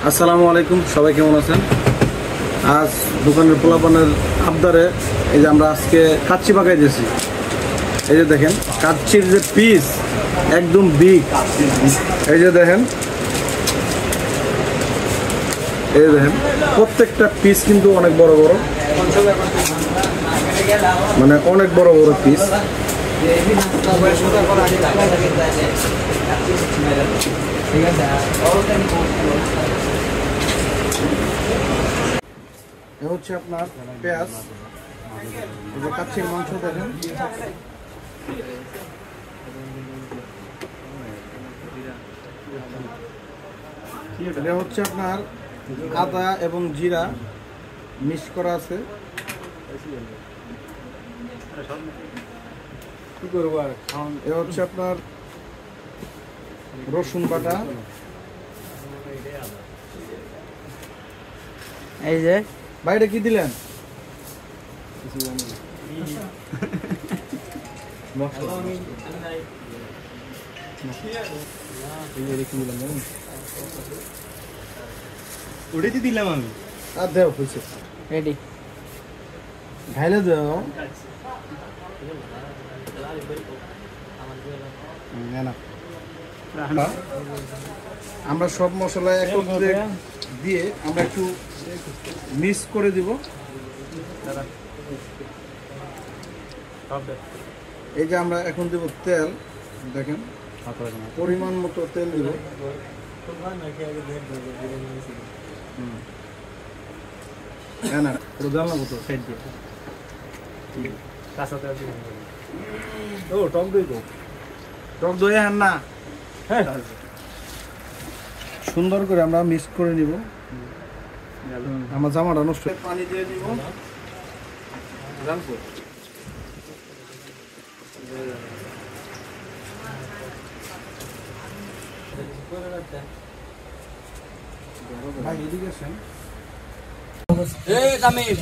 আসসালামু আলাইকুম, সবাই কেমন আছেন? আজ দোকানের পোলাপানের আবদারে এই যে আমরা আজকে কাচ্চি পাকাই দিয়েছি। এই যে দেখেন কাচ্চির যে পিস একদম বিগ। এই যে দেখেন, এই দেখেন প্রত্যেকটা পিস কিন্তু অনেক বড় বড়, মানে অনেক বড় বড় পিস। এ হচ্ছে আপনার পেঁয়াজ, কাচ্চির মাংস দেখেন, এটা হচ্ছে আপনার আদা এবং জিরা মিক্স করা আছে। কি করবো আর, এ হচ্ছে আপনার রসুন বাটা, এই যে বাইরে কি দিলেন? ওটাই দিলাম আমি। আর দেও হয়েছে, রেডি ঢাইলে দেও। আমরা সব মশলা একত্রে দিয়ে আমরা একটু মিক্স করে দিব। এই যে আমরা এখন দেব তেল, দেখেন পরিমাণ মতো তেল দিব। হ্যাঁ না, পুরো জানলা মতো সাইড দিয়ে। ও টক দই গো, টক দই হ্যাঁ না, হ্যাঁ সুন্দর করে আমরা মিক্স করে নিব। আমার জামাটা নষ্ট, পানি দিয়ে দিব। ভাই এদিকে আসেন। এই তামিম